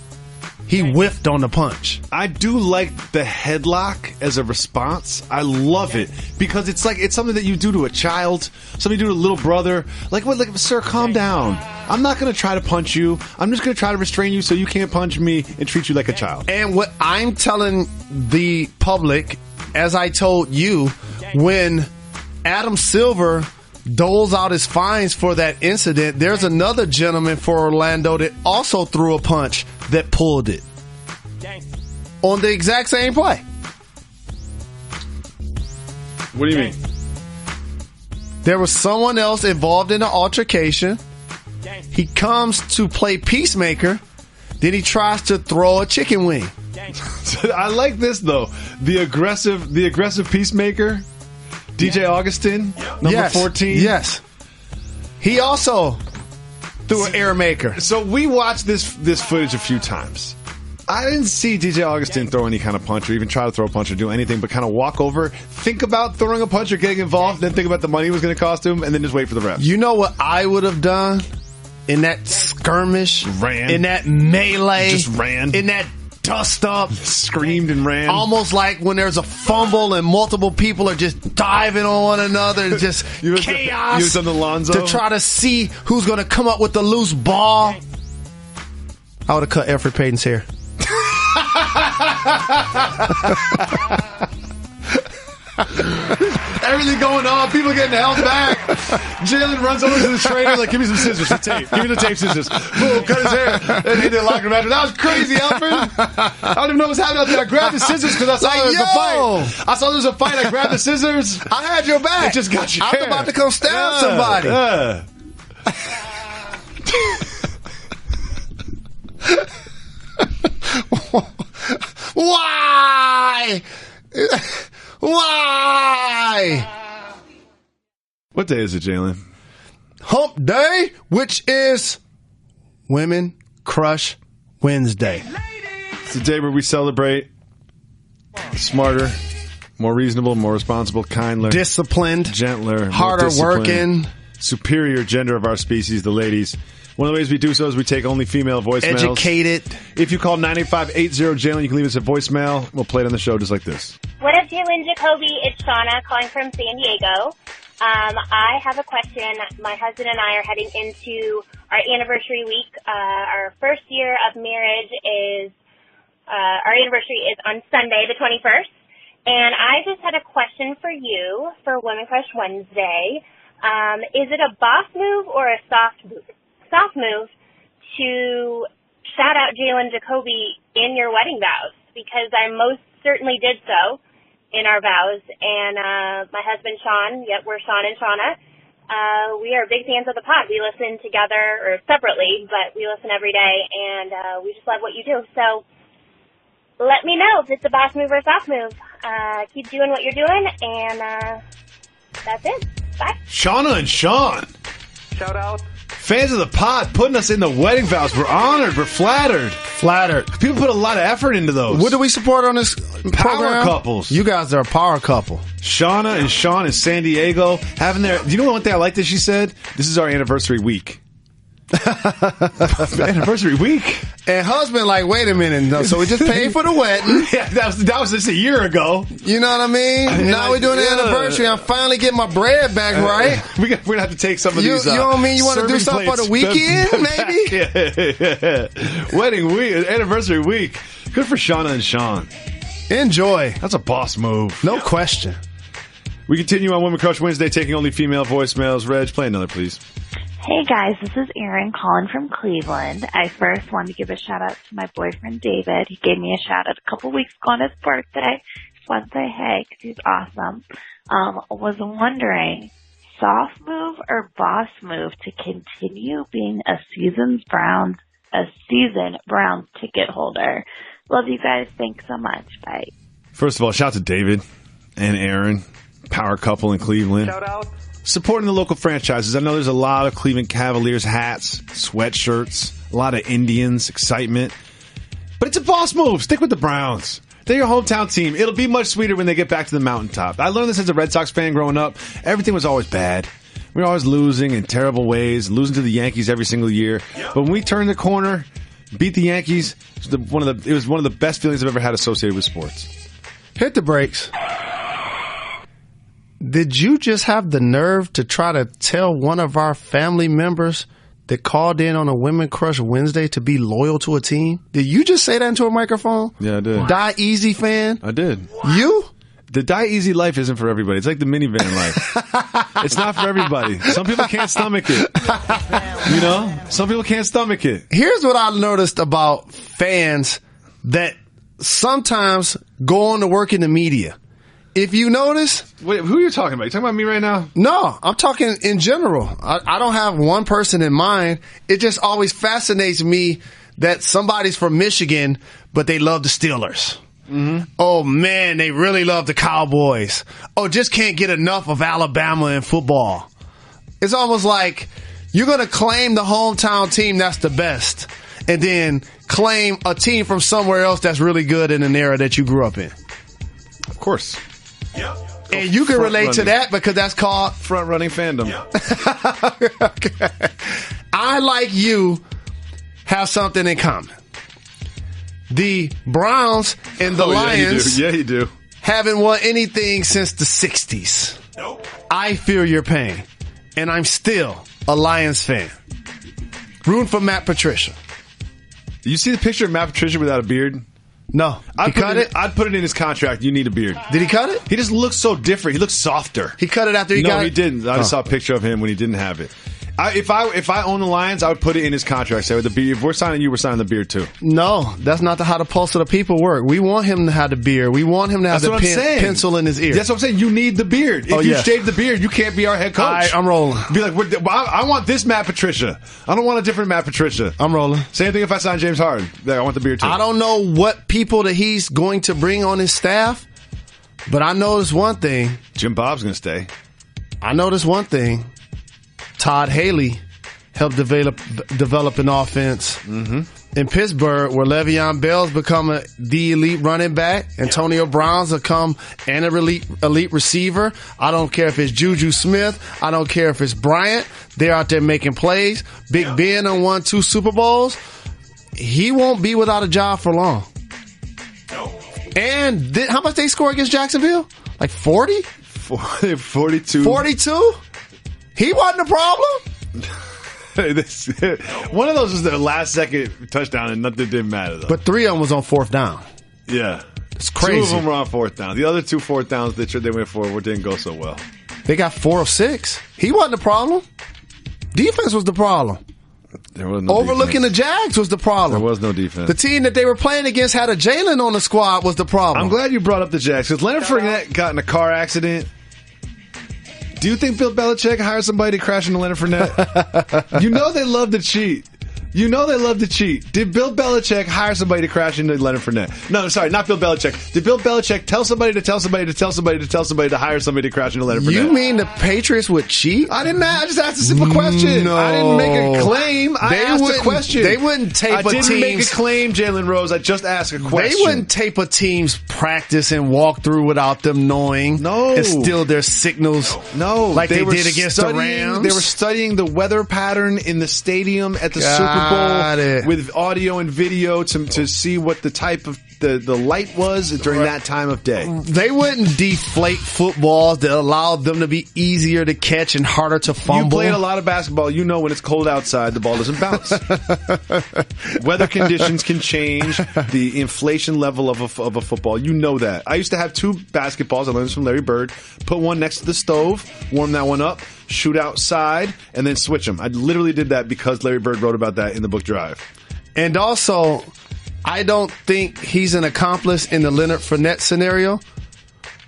He whiffed on the punch. I do like the headlock as a response. I love it because it's something that you do to a child, something you do to a little brother. Like, what? Like, sir, calm down. I'm not going to try to punch you. I'm just going to try to restrain you so you can't punch me and treat you like a child. And what I'm telling the public, as I told you, when Adam Silver doles out his fines for that incident, there's another gentleman for Orlando that also threw a punch that pulled it on the exact same play. What do you mean? There was someone else involved in the altercation. He comes to play peacemaker, then he tries to throw a chicken wing. I like this though. The aggressive peacemaker, DJ Augustin, number 14. Yes. He also threw an air maker. So we watched this footage a few times. I didn't see DJ Augustin throw any kind of punch or even try to throw a punch or do anything, but kind of walk over, think about throwing a punch or getting involved, then think about the money it was going to cost him, and then just wait for the refs. You know what I would have done in that skirmish? Ran. In that melee? Just ran. In that dust up? Screamed and ran. Almost like when there's a fumble and multiple people are just diving on one another and just chaos. You was on the Lonzo? To try to see who's going to come up with the loose ball. I would have cut Alfred Payton's hair. Everything going on, people getting held back. Jalen runs over to the trainer, like, give me some scissors, the tape. Give me the tape scissors. Boom, cut his hair. And he did locker room after. That was crazy, Alfred. I don't even know what's happening out there. I grabbed the scissors because I saw there was a fight. I saw there was a fight. I grabbed the scissors. I had your back. It just got your I was hair. about to come stab somebody. Why? Why? What day is it, Jalen? Hump Day, which is Women Crush Wednesday. It's the day where we celebrate smarter, more reasonable, more responsible, kinder, disciplined, gentler, harder working, superior gender of our species, the ladies. One of the ways we do so is we take only female voicemails. Educated. If you call 985-80-JALEN, you can leave us a voicemail. We'll play it on the show just like this. What up, Jalen Jacoby? It's Shauna calling from San Diego. I have a question. My husband and I are heading into our anniversary week. Our first year of marriage is, our anniversary is on Sunday, the 21st. And I just had a question for you for Women Crush Wednesday. Is it a boss move or a soft move to shout out Jalen Jacoby in your wedding vows? Because I most certainly did so in our vows. And my husband, Sean, we're Sean and Shauna, we are big fans of the pod. We listen together, or separately, but we listen every day, and we just love what you do. So let me know if it's a boss move or a soft move. Keep doing what you're doing, and that's it. Bye. Shauna and Sean. Shout out. Fans of the pod putting us in the wedding vows. We're honored. We're flattered. People put a lot of effort into those. What do we support on this program? Couples. You guys are a power couple. Shauna and Sean in San Diego having their. Do you know one thing I like that she said? This is our anniversary week. Anniversary week. And husband, like, wait a minute. No, so we just paid for the wedding. Yeah, that was just a year ago. You know what I mean? Now we're doing the anniversary. I'm finally getting my bread back, right? We're going to have to take some of these. You know what I mean? You want to do something for the weekend, maybe? Yeah. Wedding week, anniversary week. Good for Shauna and Sean. Enjoy. That's a boss move. No question. We continue on Women Crush Wednesday, taking only female voicemails. Reg, play another, please. Hey guys, this is Erin calling from Cleveland. I first wanted to give a shout out to my boyfriend David. He gave me a shout out a couple weeks ago on his birthday. Just want to say hey, 'cause he's awesome. Was wondering, soft move or boss move to continue being a season Browns ticket holder? Love you guys. Thanks so much. Bye. First of all, shout out to David and Aaron, power couple in Cleveland. Shout out. Supporting the local franchises. I know there's a lot of Cleveland Cavaliers hats, sweatshirts, a lot of Indians, excitement. But it's a boss move. Stick with the Browns. They're your hometown team. It'll be much sweeter when they get back to the mountaintop. I learned this as a Red Sox fan growing up. Everything was always bad. We were always losing in terrible ways, losing to the Yankees every single year. But when we turned the corner, beat the Yankees, it was one of the best feelings I've ever had associated with sports. Hit the brakes. Did you just have the nerve to try to tell one of our family members that called in on a Women Crush Wednesday to be loyal to a team? Did you just say that into a microphone? Yeah, I did. Die Easy fan? I did. You? The Die Easy life isn't for everybody. It's like the minivan life. It's not for everybody. Some people can't stomach it. You know? Some people can't stomach it. Here's what I noticed about fans that sometimes go on to work in the media. If you notice... Wait, who are you talking about? You talking about me right now? No, I'm talking in general. I don't have one person in mind. It just always fascinates me that somebody's from Michigan, but they love the Steelers. Mm-hmm. Oh, man, they really love the Cowboys. Oh, just can't get enough of Alabama in football. It's almost like you're going to claim the hometown team that's the best and then claim a team from somewhere else that's really good in an era that you grew up in. Of course. Yep. And you can relate to that because that's called front-running fandom. Yep. Okay. I, like you, have something in common. The Browns and the Lions you do. Haven't won anything since the 60s. Nope. I feel your pain, and I'm still a Lions fan. Rooting for Matt Patricia. You see the picture of Matt Patricia without a beard? No. I'd put it in his contract. You need a beard. Did he cut it? He just looks so different. He looks softer. He cut it after he got it? No, he didn't. I just saw a picture of him when he didn't have it. If I own the Lions, I would put it in his contract. Say, with the beard, if we're signing you, we're signing the beard too. No, that's not how the pulse of the people work. We want him to have the beard. We want him to have the pencil in his ear. That's what I'm saying. You need the beard. If you shave the beard, you can't be our head coach. I'm rolling. Be like, I want this Matt Patricia. I don't want a different Matt Patricia. I'm rolling. Same thing if I sign James Harden. I want the beard too. I don't know what people that he's going to bring on his staff, but I noticed one thing. Jim Bob's going to stay. I noticed one thing. Todd Haley helped develop an offense in Pittsburgh, where Le'Veon Bell's become the elite running back. Antonio Brown's become an elite receiver. I don't care if it's Juju Smith. I don't care if it's Bryant. They're out there making plays. Big Ben done won 2 Super Bowls. He won't be without a job for long. And how much they score against Jacksonville? Like 40? 42. 42? He wasn't the problem? One of those was their last second touchdown and nothing didn't matter though. But 3 of them was on 4th down. Yeah. It's crazy. 2 of them were on 4th down. The other 2 4th downs they went for didn't go so well. They got 4 of 6. He wasn't the problem. Defense was the problem. There was no Overlooking defense. the Jags was the problem. There was no defense. The team that they were playing against had a Jalen on the squad was the problem. I'm glad you brought up the Jags because Leonard Fournette got in a car accident. Do you think Bill Belichick hired somebody to crash into Leonard Fournette? You know they love to cheat. Did Bill Belichick hire somebody to crash into Leonard Fournette? No, sorry, not Bill Belichick. Did Bill Belichick tell somebody to hire somebody to crash into Leonard Fournette? You mean the Patriots would cheat? I just asked a simple question. No. I didn't make a claim. I asked a question. They wouldn't tape a team's... I didn't make a claim, Jalen Rose. I just asked a question. They wouldn't tape a team's practice and walk through without them knowing. No. And steal their signals. No. Like they did against the Rams. They were studying the weather pattern in the stadium at the Super Bowl with audio and video to see what the type of the light was during that time of day. They wouldn't deflate footballs that allowed them to be easier to catch and harder to fumble. You played a lot of basketball. You know when it's cold outside, the ball doesn't bounce. Weather conditions can change the inflation level of a football. You know that. I used to have 2 basketballs. I learned this from Larry Bird. Put one next to the stove, warm that one up. shoot outside, and then switch them. I literally did that because Larry Bird wrote about that in the book Drive. And also, I don't think he's an accomplice in the Leonard Fournette scenario,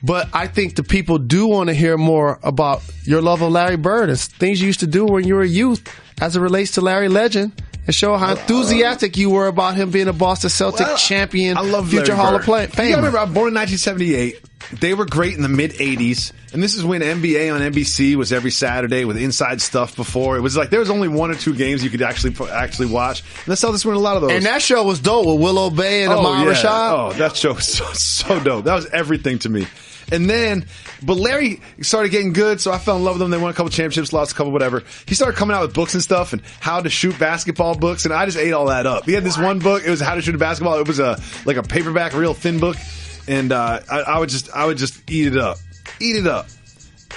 but I think the people do want to hear more about your love of Larry Bird and things you used to do when you were a youth as it relates to Larry Legend, and show how enthusiastic you were about him being a Boston Celtic champion, I love future Larry Hall Bird. of Fame. You gotta remember, I was born in 1978. They were great in the mid-'80s, and this is when NBA on NBC was every Saturday with inside stuff before. It was like there was only 1 or 2 games you could actually watch. And that's how this won a lot of those. And that show was dope with Willow Bay and Ahmad Rashad. Oh, that show was so dope. That was everything to me. And then, but Larry started getting good, so I fell in love with him. They won a couple championships, lost a couple, whatever. He started coming out with books and stuff and how to shoot basketball books, and I just ate all that up. He had this one book. It was How to Shoot a Basketball. It was like a paperback, real thin book, and I would just eat it up. Eat it up.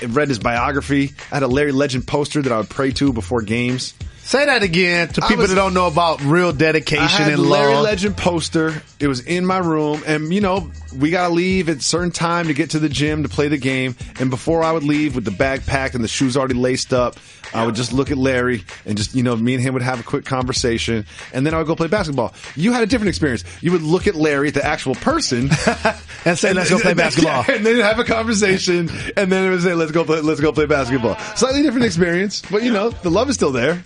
I read his biography. I had a Larry Legend poster that I would pray to before games. Say that again to people that don't know about real dedication I had and love. Larry Legend poster. It was in my room, and we gotta leave at a certain time to get to the gym to play the game. And before I would leave with the bag packed and the shoes already laced up, I would just look at Larry and just me and him would have a quick conversation, and then I would go play basketball. You had a different experience. You would look at Larry, the actual person, and say, "Let's go play basketball," and then have a conversation, and then it would say, "Let's go play basketball." Slightly different experience, but the love is still there.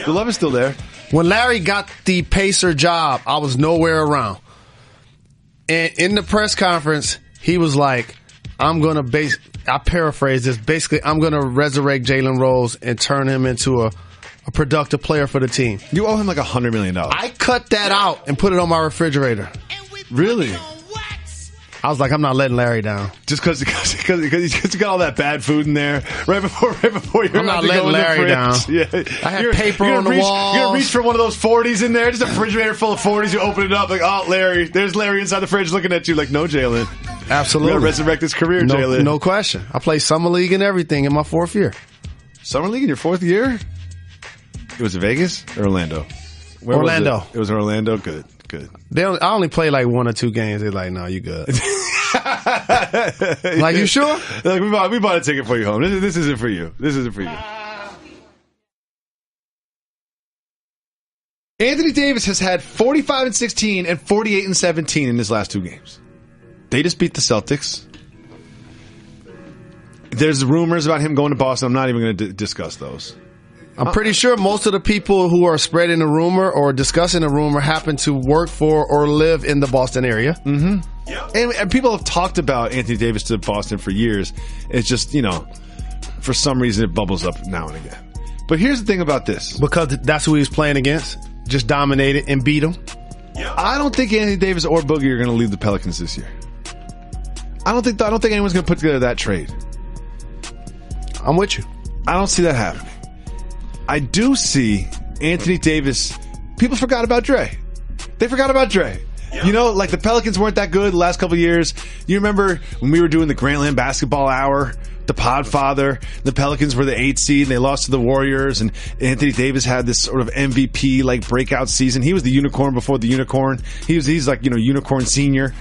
The love is still there. When Larry got the Pacer job, I was nowhere around. And in the press conference, he was like, I paraphrase this, basically, I'm going to resurrect Jalen Rose and turn him into a productive player for the team. You owe him like $100 million. I cut that out and put it on my refrigerator. Really? I was like, I'm not letting Larry down. Just because you got all that bad food in there right before you're I'm not letting Larry down. Yeah. I had paper on the wall. You're gonna reach for one of those 40s in there, just a refrigerator full of 40s. You open it up like, oh, Larry. There's Larry inside the fridge looking at you like, no, Jalen. Absolutely. We're gonna resurrect his career, Jalen. No question. I played summer league and everything in my 4th year. Summer league in your 4th year? It was Vegas or Orlando? Where Orlando. Was it? It was Orlando. Good. I only played like 1 or 2 games. They're like, no, you good. Like, you sure? Like, we bought a ticket for you home. This isn't for you. This isn't for you. Anthony Davis has had 45-16 and 48-17 in his last 2 games. They just beat the Celtics. There's rumors about him going to Boston. I'm not even going to discuss those. I'm pretty sure most of the people who are spreading the rumor or discussing the rumor happen to work for or live in the Boston area. Mm-hmm. Yep. And people have talked about Anthony Davis to Boston for years. It's just, for some reason it bubbles up now and again. But here's the thing about this. Because that's who he was playing against. Just dominated and beat him. Yep. I don't think Anthony Davis or Boogie are going to leave the Pelicans this year. I don't think anyone's going to put together that trade. I'm with you. I don't see that happening. I do see Anthony Davis. People forgot about Dre. They forgot about Dre. Yeah. Like the Pelicans weren't that good the last couple of years. You remember when we were doing the Grantland Basketball Hour, the Podfather, the Pelicans were the 8th seed and they lost to the Warriors, and Anthony Davis had this sort of MVP like breakout season. He was the unicorn before the unicorn. He's like, unicorn senior.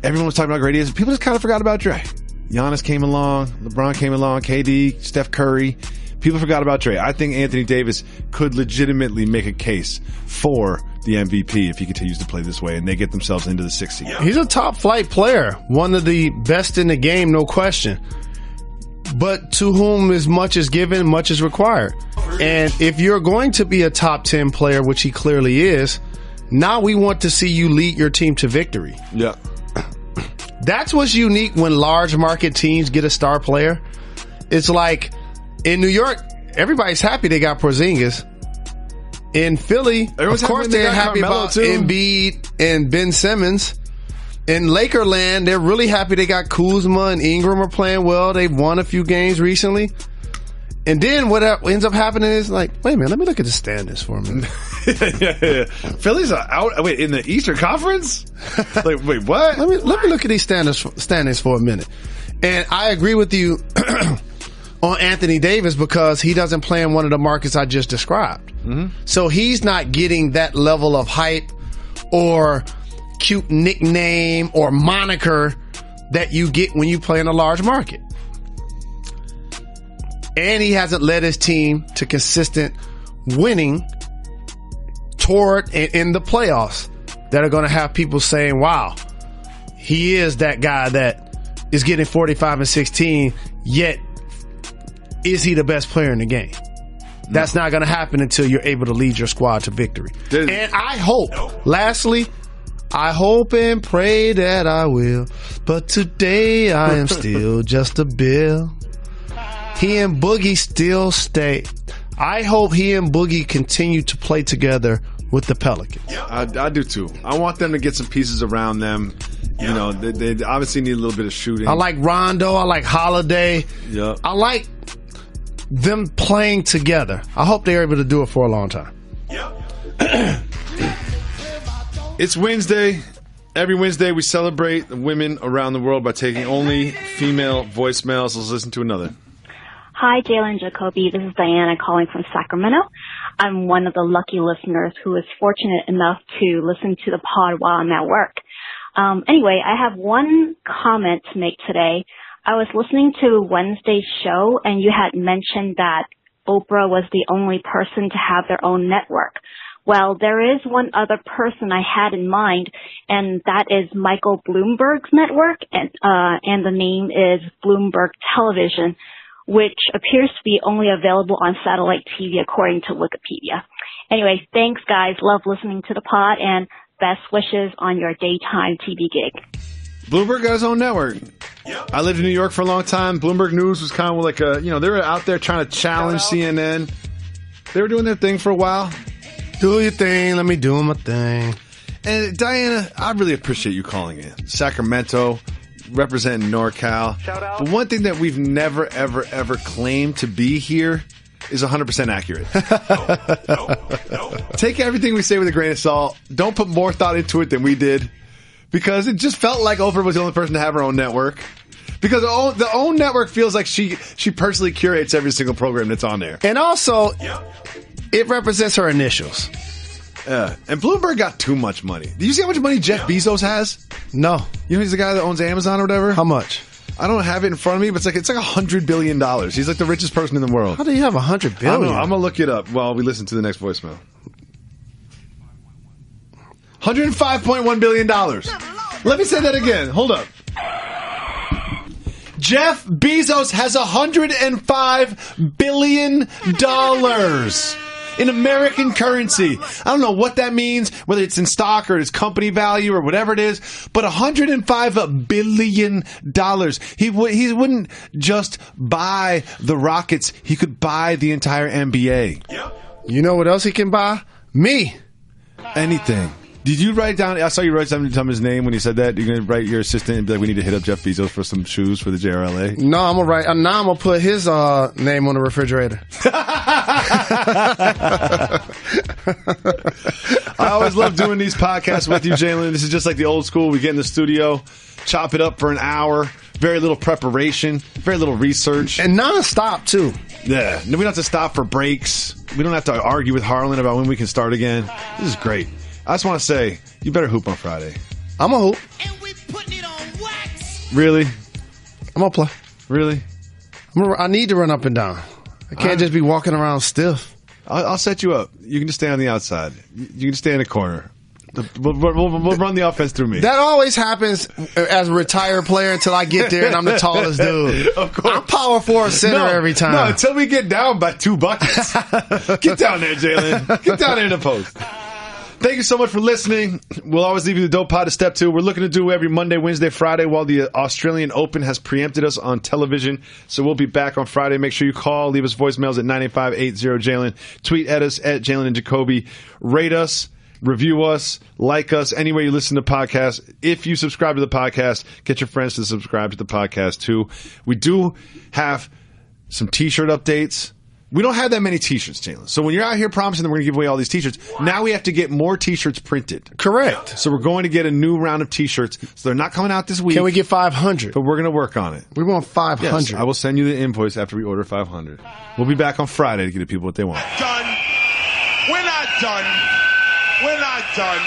Everyone was talking about great ideas. People just kind of forgot about Dre. Giannis came along, LeBron came along, KD, Steph Curry. People forgot about Dre. I think Anthony Davis could legitimately make a case for the MVP if he continues to play this way and they get themselves into the 6th seed. He's a top flight player, one of the best in the game, no question. But to whom as much is given, much is required. And if you're going to be a top 10 player, which he clearly is, now we want to see you lead your team to victory. Yeah. That's what's unique when large market teams get a star player. It's like in New York, everybody's happy they got Porzingis. In Philly, of course they're happy about Embiid and Ben Simmons. In Lakerland, they're really happy they got Kuzma and Ingram are playing well. They've won a few games recently. And then what ends up happening is like, wait a minute, let me look at the standings for a minute. yeah. Philly's out. Wait, in the Eastern Conference? Like, wait, what? Let me look at these standings for a minute. And I agree with you on Anthony Davis because he doesn't play in one of the markets I just described. Mm-hmm. So he's not getting that level of hype or cute nickname or moniker that you get when you play in a large market. And he hasn't led his team to consistent winning toward in the playoffs that are going to have people saying, wow, he is that guy that is getting 45 and 16, yet is he the best player in the game? That's not going to happen until you're able to lead your squad to victory. And I hope, lastly, I hope and pray that I will, but today I am still just a bill. He and Boogie still stay. I hope he and Boogie continue to play together with the Pelicans. I do too. I want them to get some pieces around them. You know, they obviously need a little bit of shooting. I like Rondo. I like Holiday. Yeah. I like them playing together. I hope they're able to do it for a long time. It's Wednesday. Every Wednesday we celebrate the women around the world by taking only female voicemails. Let's listen to another. Hi, Jalen Jacoby. This is Diana calling from Sacramento. I'm one of the lucky listeners who is fortunate enough to listen to the pod while I'm at work. Anyway, I have one comment to make today. I was listening to Wednesday's show, and you had mentioned that Oprah was the only person to have their own network. Well, there is one other person I had in mind, and that is Michael Bloomberg's network, and the name is Bloomberg Television, which appears to be only available on satellite TV according to Wikipedia. Anyway, thanks guys. Love listening to the pod, and best wishes on your daytime TV gig. Bloomberg got his own network. I lived in New York for a long time. Bloomberg News was kind of like they were out there trying to challenge CNN. They were doing their thing for a while. Do your thing. Let me do my thing. And Diana, I really appreciate you calling in. Sacramento, representing NorCal. Shout out. But one thing that we've never, ever, ever claimed to be here is 100% accurate. No. Take everything we say with a grain of salt. Don't put more thought into it than we did. Because it just felt like Oprah was the only person to have her own network. Because the own network feels like she personally curates every single program that's on there. And also, it represents her initials. Yeah. And Bloomberg got too much money. Do you see how much money Jeff Bezos has? No. You know he's the guy that owns Amazon or whatever? How much? I don't have it in front of me, but it's like $100 billion. He's like the richest person in the world. How do you have $100 billion? I don't know. I'm going to look it up while we listen to the next voicemail. $105.1 billion. Let me say that again. Hold up. Jeff Bezos has $105 billion in American currency. I don't know what that means, whether it's in stock or it's company value or whatever it is, but $105 billion. He wouldn't just buy the Rockets. He could buy the entire NBA. You know what else he can buy? Me. Anything. Did you write down? I saw you write down his name when you said that. You're going to write your assistant and be like, we need to hit up Jeff Bezos for some shoes for the JRLA? No, I'm going to write. Now I'm going to put his name on the refrigerator. I always love doing these podcasts with you, Jalen. This is just like the old school. We get in the studio, chop it up for an hour, very little preparation, very little research. And non-stop, too. Yeah. We don't have to stop for breaks. We don't have to argue with Harlan about when we can start again. This is great. I just want to say, you better hoop on Friday. I'm going to hoop. And we putting it on wax. Really? I'm going to play. Really? I need to run up and down. I can't just be walking around stiff. I'll set you up. You can just stay on the outside. You can just stay in the corner. We'll run the offense through me. That always happens as a retired player until I get there and I'm the tallest dude. Of course. I'm power forward center every time. No, until we get down by 2 buckets. Get down there, Jalen. Get down there in the post. Thank you so much for listening. We'll always leave you the dope pod to step to. We're looking to do every Monday, Wednesday, Friday while the Australian Open has preempted us on television. So we'll be back on Friday. Make sure you call, leave us voicemails at 985-80-JALEN. Tweet at us at Jalen and Jacoby. Rate us, review us, like us, anywhere you listen to podcasts. If you subscribe to the podcast, get your friends to subscribe to the podcast too. We do have some t-shirt updates. We don't have that many t-shirts, Jalen. So when you're out here promising that we're going to give away all these t-shirts, now we have to get more t-shirts printed. Correct. So we're going to get a new round of t-shirts. So they're not coming out this week. Can we get 500? But we're going to work on it. We want 500. Yes, I will send you the invoice after we order 500. We'll be back on Friday to get the people what they want. Done. We're not done. We're not done.